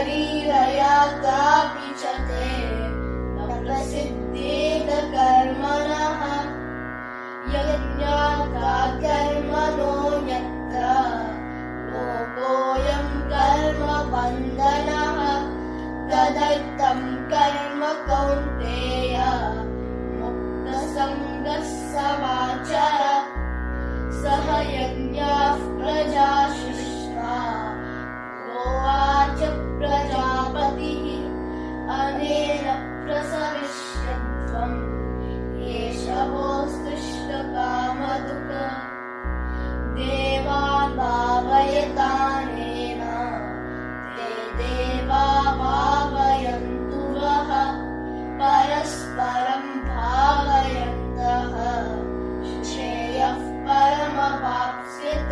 शरीरयात्रापि च ते न प्रसिद्धेत कर्मणः यज्ञात्वा कर्मणो यत्र लोकोऽयं कर्म बन्धनः तदर्थं कर्म कौन्तेय मुक्तसङ्गः समाचर सह यज्ञाः प्रजा सृष्ट्वा प्रोवाच प्रजापतिः अनेन प्रसविष्यत्वम् एष वोऽस्तुष्टकामधुक् देवान् भावयतानेन ते देवा भावयन्तु वः परस्परं भावयन्तः श्रेयः परमवाप्स्यत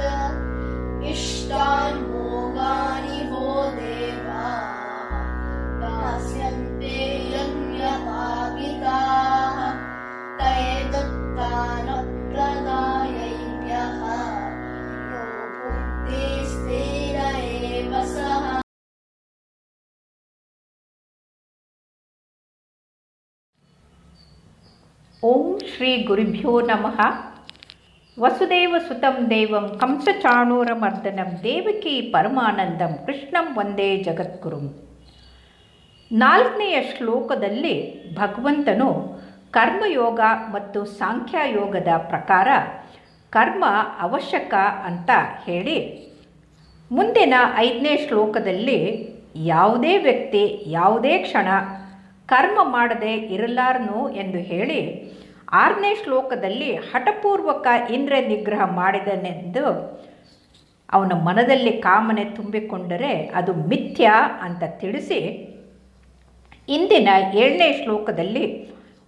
इष्टान् भोगानि वो देवाः दास्यन्ते यज्ञभागिताः तैर्दत्तानप्रदायैभ्यः यो भुङ्क्ते स्थिर एव सः। ಓಂ ಶ್ರೀ ಗುರುಭ್ಯೋ ನಮಃ. ವಸುದೇವ ಸುತಂ ದೇವಂ ಕಂಸಚಾಣೂರಮರ್ದನಂ ದೇವಕಿ ಪರಮಾನಂದಂ ಕೃಷ್ಣಂ ವಂದೇ ಜಗದ್ಗುರುಂ. 4ನೇ ಶ್ಲೋಕದಲ್ಲಿ ಭಗವಂತನು ಕರ್ಮಯೋಗ ಮತ್ತು ಸಾಂಖ್ಯಯೋಗದ ಪ್ರಕಾರ ಕರ್ಮ ಅವಶ್ಯಕ ಅಂತ ಹೇಳಿ, ಮುಂದಿನ 5ನೇ ಶ್ಲೋಕದಲ್ಲಿ ಯಾವುದೇ ವ್ಯಕ್ತಿ ಯಾವುದೇ ಕ್ಷಣ ಕರ್ಮ ಮಾಡದೆ ಇರಲಾರನು ಎಂದು ಹೇಳಿ, 6ನೇ ಶ್ಲೋಕದಲ್ಲಿ ಹಠಪೂರ್ವಕ ಇಂದ್ರಿಯ ನಿಗ್ರಹ ಮಾಡಿದನೆಂದು ಅವನ ಮನದಲ್ಲಿ ಕಾಮನೆ ತುಂಬಿಕೊಂಡರೆ ಅದು ಮಿಥ್ಯ ಅಂತ ತಿಳಿಸಿ, ಇಂದಿನ 7ನೇ ಶ್ಲೋಕದಲ್ಲಿ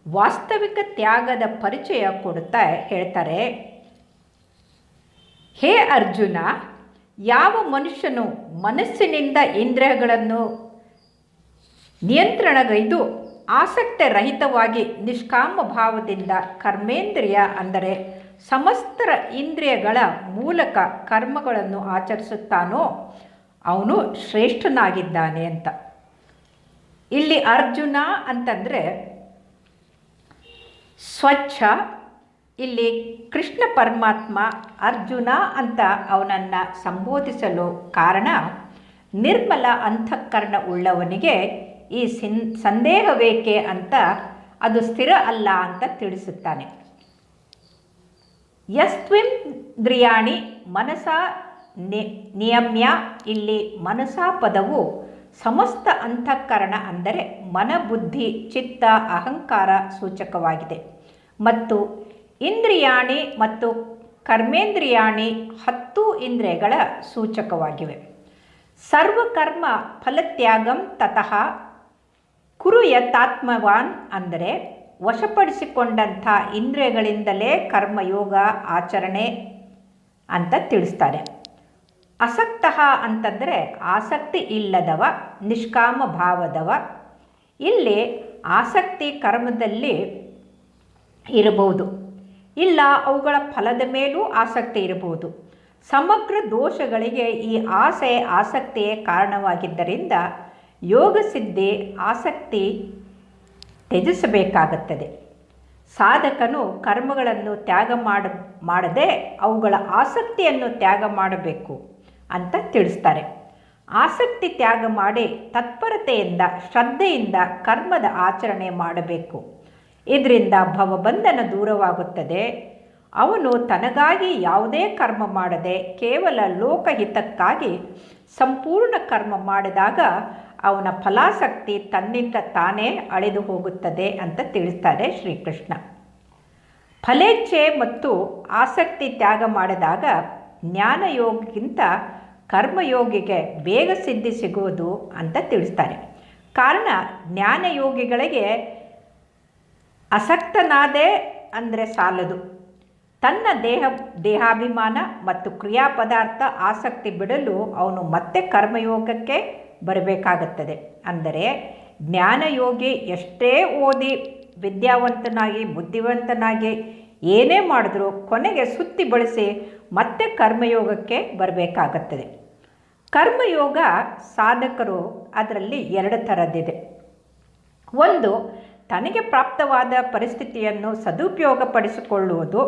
ವಾಸ್ತವಿಕ ತ್ಯಾಗದ ಪರಿಚಯ ಕೊಡುತ್ತಾ ಹೇಳ್ತಾರೆ, ಹೇ ಅರ್ಜುನ, ಯಾವ ಮನುಷ್ಯನು ಮನಸ್ಸಿನಿಂದ ಇಂದ್ರಿಯಗಳನ್ನು ನಿಯಂತ್ರಣಗೈದು ಆಸಕ್ತಿ ರಹಿತವಾಗಿ ನಿಷ್ಕಾಮ ಭಾವದಿಂದ ಕರ್ಮೇಂದ್ರಿಯ ಅಂದರೆ ಸಮಸ್ತ ಇಂದ್ರಿಯಗಳ ಮೂಲಕ ಕರ್ಮಗಳನ್ನು ಆಚರಿಸುತ್ತಾನೋ ಅವನು ಶ್ರೇಷ್ಠನಾಗಿದ್ದಾನೆ ಅಂತ. ಇಲ್ಲಿ ಅರ್ಜುನ ಅಂತಂದರೆ ಸ್ವಚ್ಛ. ಇಲ್ಲಿ ಕೃಷ್ಣ ಪರಮಾತ್ಮ ಅರ್ಜುನ ಅಂತ ಅವನನ್ನು ಸಂಬೋಧಿಸಲು ಕಾರಣ, ನಿರ್ಮಲ ಅಂತಃಕರಣ ಉಳ್ಳವನಿಗೆ ಈ ಸಂದೇಹವೇಕೆ ಅಂತ ಅದು ಸ್ಥಿರ ಅಲ್ಲ ಅಂತ ತಿಳಿಸುತ್ತಾನೆ. ಯಸ್ತ್ವಿಂದ್ರಿಯಾಣಿ ಮನಸ ನಿಯಮ್ಯ. ಇಲ್ಲಿ ಮನಸ ಪದವು ಸಮಸ್ತ ಅಂತಃಕರಣ ಅಂದರೆ ಮನ, ಬುದ್ಧಿ, ಚಿತ್ತ, ಅಹಂಕಾರ ಸೂಚಕವಾಗಿದೆ. ಮತ್ತು ಇಂದ್ರಿಯಾಣಿ ಮತ್ತು ಕರ್ಮೇಂದ್ರಿಯಾಣಿ 10 ಇಂದ್ರಿಯಗಳ ಸೂಚಕವಾಗಿವೆ. ಸರ್ವಕರ್ಮ ಫಲತ್ಯಾಗಂ ತತಃ ಕುರು ಯತಾತ್ಮವಾನ್ ಅಂದರೆ ವಶಪಡಿಸಿಕೊಂಡಂಥ ಇಂದ್ರಿಯಗಳಿಂದಲೇ ಕರ್ಮಯೋಗ ಆಚರಣೆ ಅಂತ ತಿಳಿಸ್ತಾರೆ. ಅಸಕ್ತಃ ಅಂತಂದರೆ ಆಸಕ್ತಿ ಇಲ್ಲದವ, ನಿಷ್ಕಾಮ ಭಾವದವ. ಇಲ್ಲಿ ಆಸಕ್ತಿ ಕರ್ಮದಲ್ಲಿ ಇರಬಹುದು, ಇಲ್ಲ ಅವುಗಳ ಫಲದ ಮೇಲೂ ಆಸಕ್ತಿ ಇರಬಹುದು. ಸಮಗ್ರ ದೋಷಗಳಿಗೆ ಈ ಆಸಕ್ತಿಯೇ ಕಾರಣವಾಗಿದ್ದರಿಂದ ಯೋಗ ಸಿದ್ಧಿ ಆಸಕ್ತಿ ತ್ಯಜಿಸಬೇಕಾಗುತ್ತದೆ. ಸಾಧಕನು ಕರ್ಮಗಳನ್ನು ತ್ಯಾಗ ಮಾಡದೆ ಅವುಗಳ ಆಸಕ್ತಿಯನ್ನು ತ್ಯಾಗ ಮಾಡಬೇಕು ಅಂತ ತಿಳಿಸ್ತಾರೆ. ಆಸಕ್ತಿ ತ್ಯಾಗ ಮಾಡಿ ತತ್ಪರತೆಯಿಂದ ಶ್ರದ್ಧೆಯಿಂದ ಕರ್ಮದ ಆಚರಣೆ ಮಾಡಬೇಕು. ಇದರಿಂದ ಭವಬಂಧನ ದೂರವಾಗುತ್ತದೆ. ಅವನು ತನಗಾಗಿ ಯಾವುದೇ ಕರ್ಮ ಮಾಡದೆ ಕೇವಲ ಲೋಕಹಿತಕ್ಕಾಗಿ ಸಂಪೂರ್ಣ ಕರ್ಮ ಮಾಡಿದಾಗ ಅವನ ಫಲಾಸಕ್ತಿ ತನ್ನಿಂದ ತಾನೇ ಅಳಿದು ಹೋಗುತ್ತದೆ ಅಂತ ತಿಳಿಸ್ತಾರೆ ಶ್ರೀಕೃಷ್ಣ. ಫಲೇಚ್ಛೆ ಮತ್ತು ಆಸಕ್ತಿ ತ್ಯಾಗ ಮಾಡಿದಾಗ ಜ್ಞಾನಯೋಗಿಗಿಂತ ಕರ್ಮಯೋಗಿಗೆ ಬೇಗ ಸಿದ್ಧಿ ಸಿಗುವುದು ಅಂತ ತಿಳಿಸ್ತಾರೆ. ಕಾರಣ, ಜ್ಞಾನಯೋಗಿಗಳಿಗೆ ಅಸಕ್ತನಾದೇ ಅಂದರೆ ಸಾಲದು. ತನ್ನ ದೇಹಾಭಿಮಾನ ಮತ್ತು ಕ್ರಿಯಾಪದಾರ್ಥ ಆಸಕ್ತಿ ಬಿಡಲು ಅವನು ಮತ್ತೆ ಕರ್ಮಯೋಗಕ್ಕೆ ಬರಬೇಕಾಗುತ್ತದೆ. ಅಂದರೆ ಜ್ಞಾನಯೋಗಿ ಎಷ್ಟೇ ಓದಿ ವಿದ್ಯಾವಂತನಾಗಿ ಬುದ್ಧಿವಂತನಾಗಿ ಏನೇ ಮಾಡಿದ್ರೂ ಕೊನೆಗೆ ಸುತ್ತಿ ಬಳಸಿ ಮತ್ತೆ ಕರ್ಮಯೋಗಕ್ಕೆ ಬರಬೇಕಾಗುತ್ತದೆ. ಕರ್ಮಯೋಗ ಸಾಧಕರು ಅದರಲ್ಲಿ ಎರಡು ಥರದ್ದಿದೆ. ಒಂದು, ತನಗೆ ಪ್ರಾಪ್ತವಾದ ಪರಿಸ್ಥಿತಿಯನ್ನು ಸದುಪಯೋಗಪಡಿಸಿಕೊಳ್ಳುವುದು.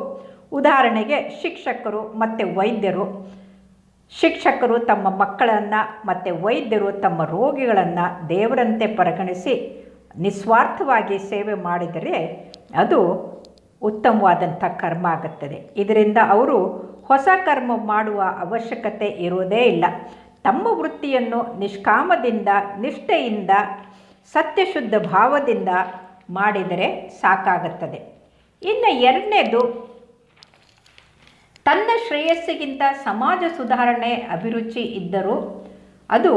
ಉದಾಹರಣೆಗೆ ಶಿಕ್ಷಕರು ಮತ್ತು ವೈದ್ಯರು. ಶಿಕ್ಷಕರು ತಮ್ಮ ಮಕ್ಕಳನ್ನು ಮತ್ತು ವೈದ್ಯರು ತಮ್ಮ ರೋಗಿಗಳನ್ನು ದೇವರಂತೆ ಪರಿಗಣಿಸಿ ನಿಸ್ವಾರ್ಥವಾಗಿ ಸೇವೆ ಮಾಡಿದರೆ ಅದು ಉತ್ತಮವಾದಂಥ ಕರ್ಮ ಆಗುತ್ತದೆ. ಇದರಿಂದ ಅವರು ಹೊಸ ಕರ್ಮ ಮಾಡುವ ಅವಶ್ಯಕತೆ ಇರುವುದೇ ಇಲ್ಲ. ತಮ್ಮ ವೃತ್ತಿಯನ್ನು ನಿಷ್ಕಾಮದಿಂದ, ನಿಷ್ಠೆಯಿಂದ, ಸತ್ಯಶುದ್ಧ ಭಾವದಿಂದ ಮಾಡಿದರೆ ಸಾಕಾಗುತ್ತದೆ. ಇನ್ನು ಎರಡನೇದು, ತನ್ನ ಶ್ರೇಯಸ್ಸಿಗಿಂತ ಸಮಾಜ ಸುಧಾರಣೆ ಅಭಿರುಚಿ ಇದ್ದರೂ ಅದು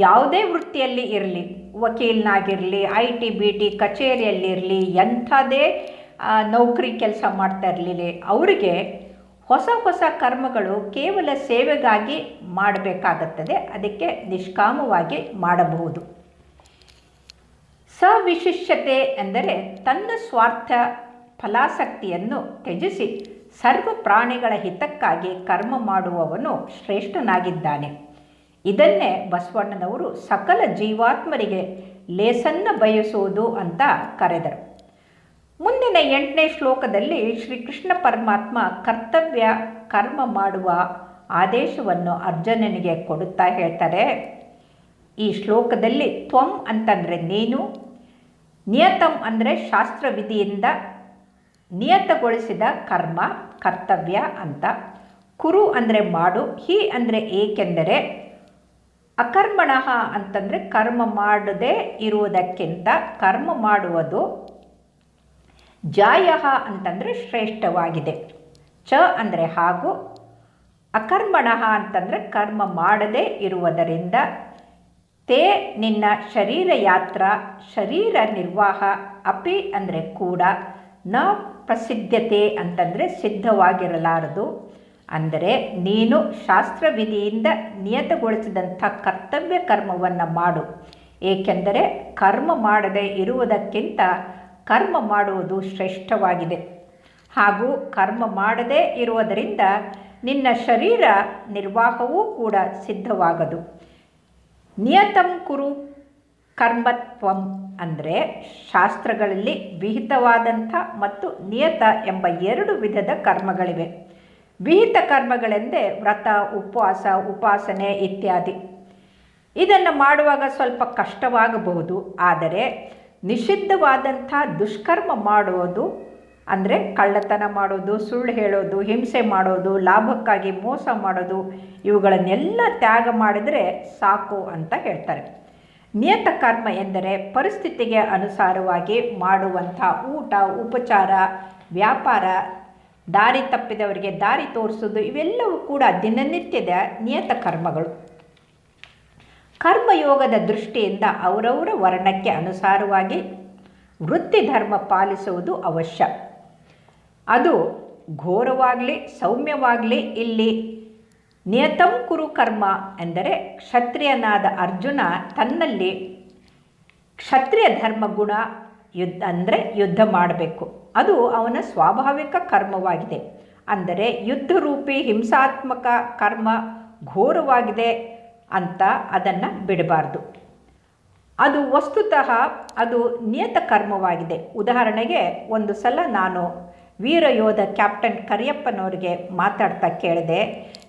ಯಾವುದೇ ವೃತ್ತಿಯಲ್ಲಿ ಇರಲಿ, ವಕೀಲನಾಗಿರಲಿ, IT BT ಕಚೇರಿಯಲ್ಲಿರಲಿ, ಎಂಥದೇ ನೌಕರಿ ಕೆಲಸ ಮಾಡ್ತಾ ಇರಲಿ, ಅವರಿಗೆ ಹೊಸ ಹೊಸ ಕರ್ಮಗಳು ಕೇವಲ ಸೇವೆಗಾಗಿ ಮಾಡಬೇಕಾಗುತ್ತದೆ. ಅದಕ್ಕೆ ನಿಷ್ಕಾಮವಾಗಿ ಮಾಡಬಹುದು. ಸವಿಶಿಷ್ಟತೆ ಎಂದರೆ ತನ್ನ ಸ್ವಾರ್ಥ ಫಲಾಸಕ್ತಿಯನ್ನು ತ್ಯಜಿಸಿ ಸರ್ವ ಪ್ರಾಣಿಗಳ ಹಿತಕ್ಕಾಗಿ ಕರ್ಮ ಮಾಡುವವನು ಶ್ರೇಷ್ಠನಾಗಿದ್ದಾನೆ. ಇದನ್ನೇ ಬಸವಣ್ಣನವರು ಸಕಲ ಜೀವಾತ್ಮರಿಗೆ ಲೇಸನ್ನು ಬಯಸುವುದು ಅಂತ ಕರೆದರು. ಮುಂದಿನ 8ನೇ ಶ್ಲೋಕದಲ್ಲಿ ಶ್ರೀಕೃಷ್ಣ ಪರಮಾತ್ಮ ಕರ್ತವ್ಯ ಕರ್ಮ ಮಾಡುವ ಆದೇಶವನ್ನು ಅರ್ಜುನನಿಗೆ ಕೊಡುತ್ತಾ ಹೇಳ್ತಾರೆ. ಈ ಶ್ಲೋಕದಲ್ಲಿ ತ್ವಂ ಅಂತಂದರೆ ನೀನು, ನಿಯತಂ ಅಂದರೆ ಶಾಸ್ತ್ರವಿಧಿಯಿಂದ ನಿಯತಗೊಳಿಸಿದ ಕರ್ಮ ಕರ್ತವ್ಯ ಅಂತ, ಕುರು ಅಂದರೆ ಮಾಡು, ಹಿ ಅಂದರೆ ಏಕೆಂದರೆ, ಅಕರ್ಮಣಃ ಅಂತಂದರೆ ಕರ್ಮ ಮಾಡದೇ ಇರುವುದಕ್ಕಿಂತ ಕರ್ಮ ಮಾಡುವುದು, ಜಾಯಃ ಅಂತಂದರೆ ಶ್ರೇಷ್ಠವಾಗಿದೆ, ಚ ಅಂದರೆ ಹಾಗೂ, ಅಕರ್ಮಣಃ ಅಂತಂದರೆ ಕರ್ಮ ಮಾಡದೇ ಇರುವುದರಿಂದ, ತೇ ನಿನ್ನ ಶರೀರ ಯಾತ್ರ ಶರೀರ ನಿರ್ವಾಹ, ಅಪಿ ಅಂದರೆ ಕೂಡ, ನ ಪ್ರಸಿದ್ಧತೆ ಅಂತಂದರೆ ಸಿದ್ಧವಾಗಿರಲಾರದು. ಅಂದರೆ ನೀನು ಶಾಸ್ತ್ರವಿಧಿಯಿಂದ ನಿಯತಗೊಳಿಸಿದಂಥ ಕರ್ತವ್ಯ ಕರ್ಮವನ್ನು ಮಾಡು. ಏಕೆಂದರೆ ಕರ್ಮ ಮಾಡದೇ ಇರುವುದಕ್ಕಿಂತ ಕರ್ಮ ಮಾಡುವುದು ಶ್ರೇಷ್ಠವಾಗಿದೆ. ಹಾಗೂ ಕರ್ಮ ಮಾಡದೇ ಇರುವುದರಿಂದ ನಿನ್ನ ಶರೀರ ನಿರ್ವಾಹವೂ ಕೂಡ ಸಿದ್ಧವಾಗದು. ನಿಯತಂ ಕುರು ಕರ್ಮತ್ವಂ ಅಂದರೆ ಶಾಸ್ತ್ರಗಳಲ್ಲಿ ವಿಹಿತವಾದಂಥ ಮತ್ತು ನಿಯತ ಎಂಬ ಎರಡು ವಿಧದ ಕರ್ಮಗಳಿವೆ. ವಿಹಿತ ಕರ್ಮಗಳೆಂದರೆ ವ್ರತ, ಉಪವಾಸ, ಉಪಾಸನೆ ಇತ್ಯಾದಿ. ಇದನ್ನು ಮಾಡುವಾಗ ಸ್ವಲ್ಪ ಕಷ್ಟವಾಗಬಹುದು. ಆದರೆ ನಿಷಿದ್ಧವಾದಂಥ ದುಷ್ಕರ್ಮ ಮಾಡುವುದು ಅಂದರೆ ಕಳ್ಳತನ ಮಾಡೋದು, ಸುಳ್ಳು ಹೇಳೋದು, ಹಿಂಸೆ ಮಾಡೋದು, ಲಾಭಕ್ಕಾಗಿ ಮೋಸ ಮಾಡೋದು, ಇವುಗಳನ್ನೆಲ್ಲ ತ್ಯಾಗ ಮಾಡಿದರೆ ಸಾಕು ಅಂತ ಹೇಳ್ತಾರೆ. ನಿಯತ ಕರ್ಮ ಎಂದರೆ ಪರಿಸ್ಥಿತಿಗೆ ಅನುಸಾರವಾಗಿ ಮಾಡುವಂಥ ಊಟ, ಉಪಚಾರ, ವ್ಯಾಪಾರ, ದಾರಿ ತಪ್ಪಿದವರಿಗೆ ದಾರಿ ತೋರಿಸೋದು, ಇವೆಲ್ಲವೂ ಕೂಡ ದಿನನಿತ್ಯದ ನಿಯತ ಕರ್ಮಗಳು. ಕರ್ಮಯೋಗದ ದೃಷ್ಟಿಯಿಂದ ಅವರವರ ವರ್ಣಕ್ಕೆ ಅನುಸಾರವಾಗಿ ವೃತ್ತಿ ಧರ್ಮ ಪಾಲಿಸುವುದು ಅವಶ್ಯ. ಅದು ಘೋರವಾಗಲಿ ಸೌಮ್ಯವಾಗಲಿ. ಇಲ್ಲಿ ನಿಯತಂ ಕುರು ಕರ್ಮ ಎಂದರೆ ಕ್ಷತ್ರಿಯನಾದ ಅರ್ಜುನ ತನ್ನಲ್ಲಿ ಕ್ಷತ್ರಿಯ ಧರ್ಮ ಗುಣ ಅಂದರೆ ಯುದ್ಧ ಮಾಡಬೇಕು. ಅದು ಅವನ ಸ್ವಾಭಾವಿಕ ಕರ್ಮವಾಗಿದೆ. ಅಂದರೆ ಯುದ್ಧರೂಪಿ ಹಿಂಸಾತ್ಮಕ ಕರ್ಮ ಘೋರವಾಗಿದೆ ಅಂತ ಅದನ್ನು ಬಿಡಬಾರ್ದು. ಅದು ವಸ್ತುತಃ ಅದು ನಿಯತ ಕರ್ಮವಾಗಿದೆ. ಉದಾಹರಣೆಗೆ ಒಂದು ಸಲ ನಾನು ವೀರಯೋಧ ಕ್ಯಾಪ್ಟನ್ ಕರಿಯಪ್ಪನವರಿಗೆ ಮಾತಾಡ್ತಾ ಕೇಳಿದೆ,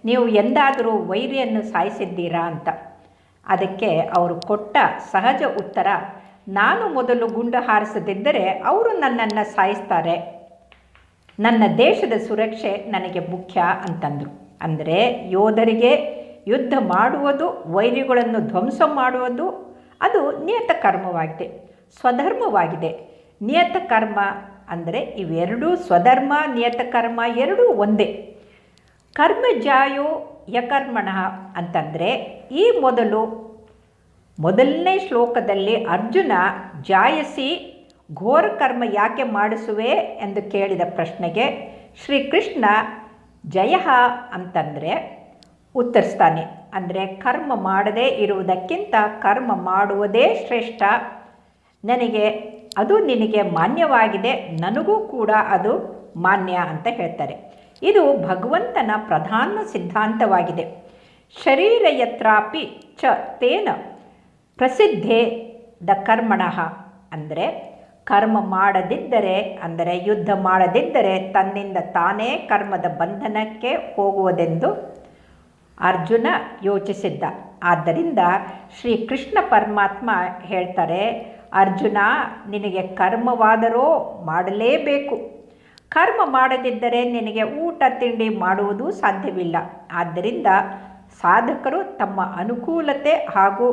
ನೀವು ಎಂದಾದರೂ ವೈರಿಯನ್ನು ಸಾಯಿಸಿದ್ದೀರಾ ಅಂತ. ಅದಕ್ಕೆ ಅವರು ಕೊಟ್ಟ ಸಹಜ ಉತ್ತರ, ನಾನು ಮೊದಲು ಗುಂಡು ಹಾರಿಸದಿದ್ದರೆ ಅವರು ನನ್ನನ್ನು ಸಾಯಿಸ್ತಾರೆ, ನನ್ನ ದೇಶದ ಸುರಕ್ಷೆ ನನಗೆ ಮುಖ್ಯ ಅಂತಂದರು. ಅಂದರೆ ಯೋಧರಿಗೆ ಯುದ್ಧ ಮಾಡುವುದು, ವೈರಿಗಳನ್ನು ಧ್ವಂಸ ಮಾಡುವುದು ಅದು ನಿಯತ ಕರ್ಮವಾಗಿದೆ, ಸ್ವಧರ್ಮವಾಗಿದೆ. ನಿಯತ ಕರ್ಮ ಅಂದರೆ ಇವೆರಡೂ ಸ್ವಧರ್ಮ, ನಿಯತ ಕರ್ಮ ಎರಡೂ ಒಂದೇ. ಕರ್ಮಜಾಯೋ ಯಕರ್ಮಣಃ ಅಂತಂದರೆ ಈ ಮೊದಲನೇ ಶ್ಲೋಕದಲ್ಲಿ ಅರ್ಜುನ ಜಾಯಸಿ ಘೋರ ಕರ್ಮ ಯಾಕೆ ಮಾಡಿಸುವೆ ಎಂದು ಕೇಳಿದ ಪ್ರಶ್ನೆಗೆ ಶ್ರೀಕೃಷ್ಣ ಜಯ ಅಂತಂದರೆ ಉತ್ತರಿಸ್ತಾನೆ. ಅಂದರೆ ಕರ್ಮ ಮಾಡದೇ ಇರುವುದಕ್ಕಿಂತ ಕರ್ಮ ಮಾಡುವುದೇ ಶ್ರೇಷ್ಠ. ಅದು ನಿನಗೆ ಮಾನ್ಯವಾಗಿದೆ, ನನಗೂ ಕೂಡ ಅದು ಮಾನ್ಯ ಅಂತ ಹೇಳ್ತಾರೆ. ಇದು ಭಗವಂತನ ಪ್ರಧಾನ ಸಿದ್ಧಾಂತವಾಗಿದೆ. ಶರೀರಯತ್ರಾಪಿ ಚ ತೇನ ಪ್ರಸಿದ್ಧೇ ದ ಕರ್ಮಣಃ. ಅಂದರೆ ಕರ್ಮ ಮಾಡದಿದ್ದರೆ, ಅಂದರೆ ಯುದ್ಧ ಮಾಡದಿದ್ದರೆ ತನ್ನಿಂದ ತಾನೇ ಕರ್ಮದ ಬಂಧನಕ್ಕೆ ಹೋಗುವುದೆಂದು ಅರ್ಜುನ ಯೋಚಿಸಿದ್ದ. ಆದ್ದರಿಂದ ಶ್ರೀಕೃಷ್ಣ ಪರಮಾತ್ಮ ಹೇಳ್ತಾರೆ, ಅರ್ಜುನ, ನಿನಗೆ ಕರ್ಮವಾದರೂ ಮಾಡಲೇಬೇಕು. ಕರ್ಮ ಮಾಡದಿದ್ದರೆ ನಿನಗೆ ಊಟ ತಿಂಡಿ ಮಾಡುವುದು ಸಾಧ್ಯವಿಲ್ಲ. ಆದ್ದರಿಂದ ಸಾಧಕರು ತಮ್ಮ ಅನುಕೂಲತೆ ಹಾಗೂ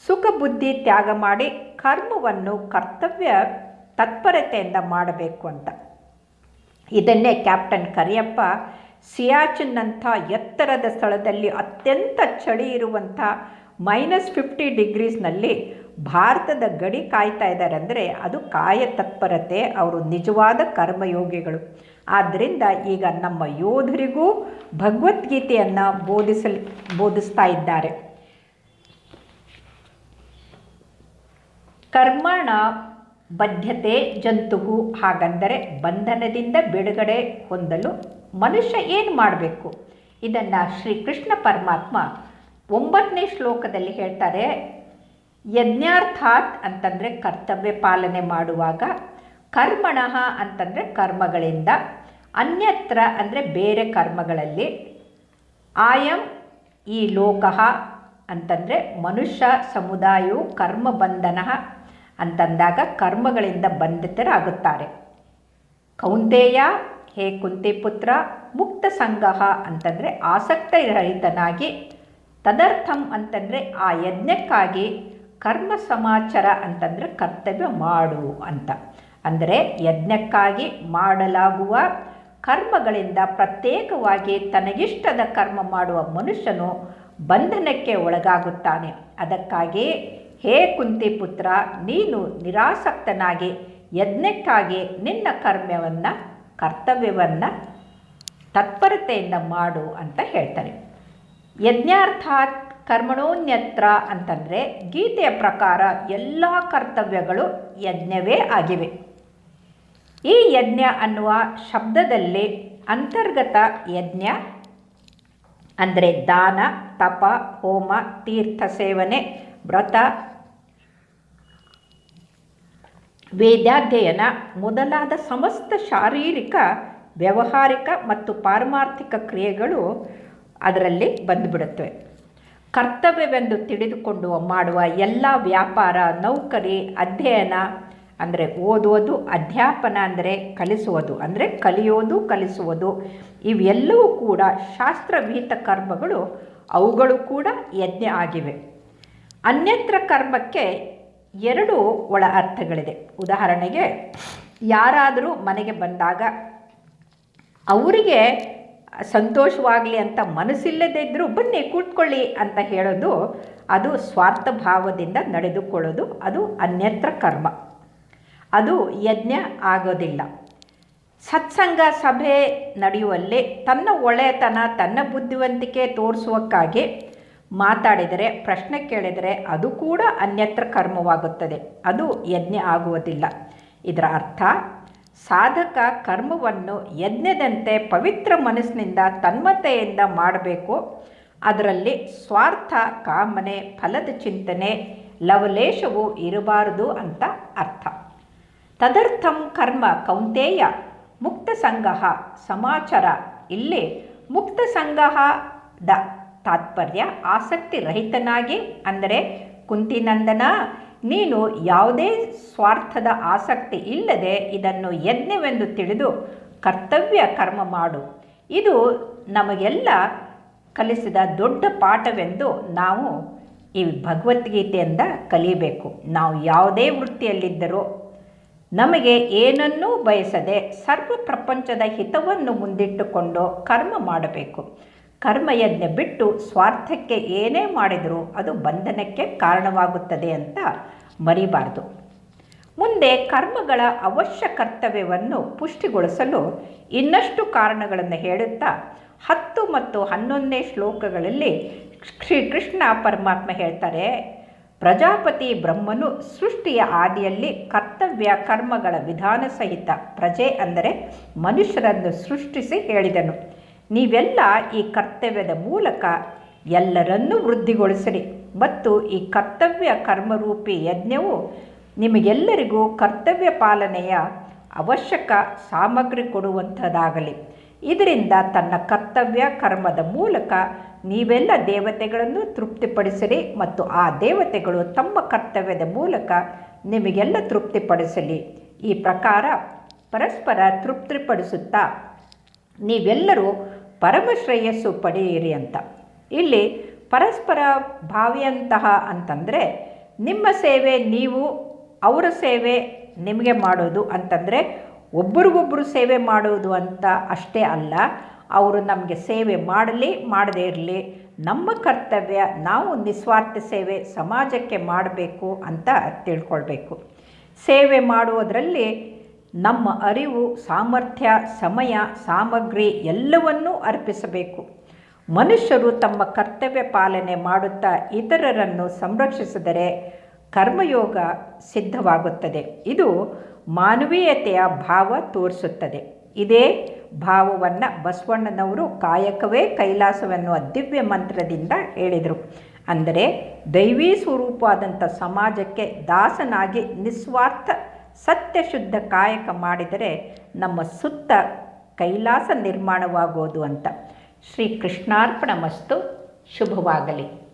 ಸುಖ ಬುದ್ಧಿ ತ್ಯಾಗ ಮಾಡಿ ಕರ್ಮವನ್ನು ಕರ್ತವ್ಯ ತತ್ಪರತೆಯಿಂದ ಮಾಡಬೇಕು ಅಂತ. ಇದನ್ನೇ ಕ್ಯಾಪ್ಟನ್ ಕರಿಯಪ್ಪ ಸಿಯಾಚಿನ್ನಂಥ ಎತ್ತರದ ಸ್ಥಳದಲ್ಲಿ ಅತ್ಯಂತ ಚಳಿ ಇರುವಂಥ -50 ಡಿಗ್ರೀಸ್ನಲ್ಲಿ ಭಾರತದ ಗಡಿ ಕಾಯ್ತಾ ಇದ್ದಾರೆ. ಅಂದರೆ ಅದು ಕಾಯ ತತ್ಪರತೆ, ಅವರು ನಿಜವಾದ ಕರ್ಮಯೋಗಿಗಳು. ಆದ್ದರಿಂದ ಈಗ ನಮ್ಮ ಯೋಧರಿಗೂ ಭಗವದ್ಗೀತೆಯನ್ನು ಬೋಧಿಸ್ತಾ ಇದ್ದಾರೆ. ಕರ್ಮಣ ಬದ್ಧತೆ ಜಂತುವು. ಹಾಗಂದರೆ ಬಂಧನದಿಂದ ಬಿಡುಗಡೆ ಹೊಂದಲು ಮನುಷ್ಯ ಏನು ಮಾಡಬೇಕು? ಇದನ್ನು ಶ್ರೀಕೃಷ್ಣ ಪರಮಾತ್ಮ 9ನೇ ಶ್ಲೋಕದಲ್ಲಿ ಹೇಳ್ತಾರೆ. ಯಜ್ಞಾರ್ಥಾತ್ ಅಂತಂದರೆ ಕರ್ತವ್ಯ ಪಾಲನೆ ಮಾಡುವಾಗ, ಕರ್ಮಣಃ ಅಂತಂದರೆ ಕರ್ಮಗಳಿಂದ, ಅನ್ಯತ್ರ ಅಂದರೆ ಬೇರೆ ಕರ್ಮಗಳಲ್ಲಿ, ಆಯಂ ಈ ಲೋಕಃ ಅಂತಂದರೆ ಮನುಷ್ಯ ಸಮುದಾಯವು ಕರ್ಮಬಂಧನ ಅಂತಂದಾಗ ಕರ್ಮಗಳಿಂದ ಬಂಧಿತರಾಗುತ್ತಾರೆ. ಕೌಂತೆಯ, ಹೇ ಕುಂತಿಪುತ್ರ, ಮುಕ್ತ ಸಂಗಃ ಅಂತಂದರೆ ಆಸಕ್ತಿರಹಿತನಾಗಿ, ತದರ್ಥಂ ಅಂತಂದರೆ ಆ ಯಜ್ಞಕ್ಕಾಗಿ, ಕರ್ಮ ಸಮಾಚಾರ ಅಂತಂದರೆ ಕರ್ತವ್ಯ ಮಾಡು ಅಂತ. ಅಂದರೆ ಯಜ್ಞಕ್ಕಾಗಿ ಮಾಡಲಾಗುವ ಕರ್ಮಗಳಿಂದ ಪ್ರತ್ಯೇಕವಾಗಿ ತನಗಿಷ್ಟದ ಕರ್ಮ ಮಾಡುವ ಮನುಷ್ಯನು ಬಂಧನಕ್ಕೆ ಒಳಗಾಗುತ್ತಾನೆ. ಅದಕ್ಕಾಗಿ ಹೇ ಕುಂತಿಪುತ್ರ, ನೀನು ನಿರಾಸಕ್ತನಾಗಿ ಯಜ್ಞಕ್ಕಾಗಿ ನಿನ್ನ ಕರ್ತವ್ಯವನ್ನು ತತ್ಪರತೆಯಿಂದ ಮಾಡು ಅಂತ ಹೇಳ್ತಾರೆ. ಯಜ್ಞಾರ್ಥಾತ್ ಕರ್ಮಣೋನ್ಯತ್ರ ಅಂತಂದರೆ ಗೀತೆಯ ಪ್ರಕಾರ ಎಲ್ಲ ಕರ್ತವ್ಯಗಳು ಯಜ್ಞವೇ ಆಗಿವೆ. ಈ ಯಜ್ಞ ಅನ್ನುವ ಶಬ್ದದಲ್ಲಿ ಅಂತರ್ಗತ ಯಜ್ಞ ಅಂದರೆ ದಾನ, ತಪ, ಹೋಮ, ತೀರ್ಥ ಸೇವನೆ, ವ್ರತ, ವೇದಾಧ್ಯಯನ ಮೊದಲಾದ ಸಮಸ್ತ ಶಾರೀರಿಕ, ವ್ಯಾವಹಾರಿಕ ಮತ್ತು ಪಾರಮಾರ್ಥಿಕ ಕ್ರಿಯೆಗಳು ಅದರಲ್ಲಿ ಬಂದುಬಿಡುತ್ತವೆ. ಕರ್ತವ್ಯವೆಂದು ತಿಳಿದುಕೊಂಡು ಮಾಡುವ ಎಲ್ಲ ವ್ಯಾಪಾರ, ನೌಕರಿ, ಅಧ್ಯಯನ ಅಂದರೆ ಓದುವುದು, ಅಧ್ಯಾಪನ ಅಂದರೆ ಕಲಿಸುವುದು, ಅಂದರೆ ಕಲಿಯೋದು ಕಲಿಸುವುದು, ಇವೆಲ್ಲವೂ ಕೂಡ ಶಾಸ್ತ್ರವಿಹಿತ ಕರ್ಮಗಳು. ಅವುಗಳು ಕೂಡ ಯಜ್ಞ ಆಗಿವೆ. ಅನ್ಯತ್ರ ಕರ್ಮಕ್ಕೆ 2 ಒಳ ಅರ್ಥಗಳಿದೆ. ಉದಾಹರಣೆಗೆ, ಯಾರಾದರೂ ಮನೆಗೆ ಬಂದಾಗ ಅವರಿಗೆ ಸಂತೋಷವಾಗಲಿ ಅಂತ ಮನಸ್ಸಿಲ್ಲದೇ ಇದ್ದರೂ ಬನ್ನಿ ಕೂತ್ಕೊಳ್ಳಿ ಅಂತ ಹೇಳೋದು, ಅದು ಸ್ವಾರ್ಥ ಭಾವದಿಂದ ನಡೆದುಕೊಳ್ಳೋದು, ಅದು ಅನ್ಯತ್ರ ಕರ್ಮ, ಅದು ಯಜ್ಞ ಆಗೋದಿಲ್ಲ. ಸತ್ಸಂಗ ಸಭೆ ನಡೆಯುವಲ್ಲಿ ತನ್ನ ಒಳ್ಳೆಯತನ, ತನ್ನ ಬುದ್ಧಿವಂತಿಕೆ ತೋರಿಸುವಕ್ಕಾಗಿ ಮಾತಾಡಿದರೆ, ಪ್ರಶ್ನೆ ಕೇಳಿದರೆ ಅದು ಕೂಡ ಅನ್ಯತ್ರ ಕರ್ಮವಾಗುತ್ತದೆ, ಅದು ಯಜ್ಞ ಆಗುವುದಿಲ್ಲ. ಇದರ ಅರ್ಥ, ಸಾಧಕ ಕರ್ಮವನ್ನು ಯಜ್ಞದಂತೆ ಪವಿತ್ರ ಮನಸ್ಸಿನಿಂದ ತನ್ಮತೆಯಿಂದ ಮಾಡಬೇಕು. ಅದರಲ್ಲಿ ಸ್ವಾರ್ಥ, ಕಾಮನೆ, ಫಲದ ಚಿಂತನೆ, ಲವಲೇಶವು ಇರಬಾರದು ಅಂತ ಅರ್ಥ. ತದರ್ಥಂ ಕರ್ಮ ಕೌಂತೆಯ ಮುಕ್ತ ಸಂಗಃ ಸಮಾಚಾರ. ಇಲ್ಲಿ ಮುಕ್ತ ಸಂಗಹದ ತಾತ್ಪರ್ಯ ಆಸಕ್ತಿ ರಹಿತನಾಗಿ, ಅಂದರೆ ಕುಂತಿನಂದನ, ನೀನು ಯಾವುದೇ ಸ್ವಾರ್ಥದ ಆಸಕ್ತಿ ಇಲ್ಲದೆ ಇದನ್ನು ಯಜ್ಞವೆಂದು ತಿಳಿದು ಕರ್ತವ್ಯ ಕರ್ಮ ಮಾಡು. ಇದು ನಮಗೆಲ್ಲ ಕಲಿಸಿದ ದೊಡ್ಡ ಪಾಠವೆಂದು ನಾವು ಈ ಭಗವದ್ಗೀತೆಯಿಂದ ಕಲಿಯಬೇಕು. ನಾವು ಯಾವುದೇ ವೃತ್ತಿಯಲ್ಲಿದ್ದರೂ ನಮಗೆ ಏನನ್ನೂ ಬಯಸದೆ ಸರ್ವ ಪ್ರಪಂಚದ ಹಿತವನ್ನು ಮುಂದಿಟ್ಟುಕೊಂಡು ಕರ್ಮ ಮಾಡಬೇಕು. ಕರ್ಮಯಜ್ಞ ಬಿಟ್ಟು ಸ್ವಾರ್ಥಕ್ಕೆ ಏನೇ ಮಾಡಿದರೂ ಅದು ಬಂಧನಕ್ಕೆ ಕಾರಣವಾಗುತ್ತದೆ ಅಂತ ಮರಿಬಾರದು. ಮುಂದೆ ಕರ್ಮಗಳ ಅವಶ್ಯ ಕರ್ತವ್ಯವನ್ನು ಪುಷ್ಟಿಗೊಳಿಸಲು ಇನ್ನಷ್ಟು ಕಾರಣಗಳನ್ನು ಹೇಳುತ್ತಾ 10 ಮತ್ತು 11ನೇ ಶ್ಲೋಕಗಳಲ್ಲಿ ಶ್ರೀಕೃಷ್ಣ ಪರಮಾತ್ಮ ಹೇಳ್ತಾರೆ, ಪ್ರಜಾಪತಿ ಬ್ರಹ್ಮನು ಸೃಷ್ಟಿಯ ಆದಿಯಲ್ಲಿ ಕರ್ತವ್ಯ ಕರ್ಮಗಳ ವಿಧಾನ ಸಹಿತ ಪ್ರಜೆ ಅಂದರೆ ಮನುಷ್ಯರನ್ನು ಸೃಷ್ಟಿಸಿ ಹೇಳಿದನು, ನೀವೆಲ್ಲ ಈ ಕರ್ತವ್ಯದ ಮೂಲಕ ಎಲ್ಲರನ್ನೂ ವೃದ್ಧಿಗೊಳಿಸಿರಿ. ಮತ್ತು ಈ ಕರ್ತವ್ಯ ಕರ್ಮರೂಪಿ ಯಜ್ಞವು ನಿಮಗೆಲ್ಲರಿಗೂ ಕರ್ತವ್ಯ ಪಾಲನೆಯ ಅವಶ್ಯಕ ಸಾಮಗ್ರಿ ಕೊಡುವಂಥದ್ದಾಗಲಿ. ಇದರಿಂದ ತನ್ನ ಕರ್ತವ್ಯ ಕರ್ಮದ ಮೂಲಕ ನೀವೆಲ್ಲ ದೇವತೆಗಳನ್ನು ತೃಪ್ತಿಪಡಿಸಿರಿ ಮತ್ತು ಆ ದೇವತೆಗಳು ತಮ್ಮ ಕರ್ತವ್ಯದ ಮೂಲಕ ನಿಮಗೆಲ್ಲ ತೃಪ್ತಿಪಡಿಸಲಿ. ಈ ಪ್ರಕಾರ ಪರಸ್ಪರ ತೃಪ್ತಿಪಡಿಸುತ್ತಾ ನೀವೆಲ್ಲರೂ ಪರಮಶ್ರೇಯಸ್ಸು ಪಡೆಯಿರಿ ಅಂತ. ಇಲ್ಲಿ ಪರಸ್ಪರ ಭಾವಿಯಂತಹ ಅಂತಂದರೆ ನಿಮ್ಮ ಸೇವೆ ನೀವು, ಅವರ ಸೇವೆ ನಿಮಗೆ ಮಾಡೋದು ಅಂತಂದರೆ ಒಬ್ರಿಗೊಬ್ಬರು ಸೇವೆ ಮಾಡೋದು ಅಂತ ಅಷ್ಟೇ ಅಲ್ಲ. ಅವರು ನಮಗೆ ಸೇವೆ ಮಾಡಲಿ ಮಾಡದೇ ಇರಲಿ, ನಮ್ಮ ಕರ್ತವ್ಯ ನಾವು ನಿಸ್ವಾರ್ಥ ಸೇವೆ ಸಮಾಜಕ್ಕೆ ಮಾಡಬೇಕು ಅಂತ ತಿಳ್ಕೊಳ್ಬೇಕು. ಸೇವೆ ಮಾಡುವುದರಲ್ಲಿ ನಮ್ಮ ಅರಿವು, ಸಾಮರ್ಥ್ಯ, ಸಮಯ, ಸಾಮಗ್ರಿ ಎಲ್ಲವನ್ನೂ ಅರ್ಪಿಸಬೇಕು. ಮನುಷ್ಯರು ತಮ್ಮ ಕರ್ತವ್ಯ ಪಾಲನೆ ಮಾಡುತ್ತಾ ಇತರರನ್ನು ಸಂರಕ್ಷಿಸಿದರೆ ಕರ್ಮಯೋಗ ಸಿದ್ಧವಾಗುತ್ತದೆ. ಇದು ಮಾನವೀಯತೆಯ ಭಾವ ತೋರಿಸುತ್ತದೆ. ಇದೇ ಭಾವವನ್ನು ಬಸವಣ್ಣನವರು ಕಾಯಕವೇ ಕೈಲಾಸವೆನ್ನುವ ದಿವ್ಯ ಮಂತ್ರದಿಂದ ಹೇಳಿದರು. ಅಂದರೆ ದೈವೀ ಸ್ವರೂಪವಾದಂಥ ಸಮಾಜಕ್ಕೆ ದಾಸನಾಗಿ ನಿಸ್ವಾರ್ಥ ಸತ್ಯಶುದ್ಧ ಕಾಯಕ ಮಾಡಿದರೆ ನಮ್ಮ ಸುತ್ತ ಕೈಲಾಸ ನಿರ್ಮಾಣವಾಗುವುದು ಅಂತ. ಶ್ರೀ ಕೃಷ್ಣಾರ್ಪಣಮಸ್ತು. ಶುಭವಾಗಲಿ.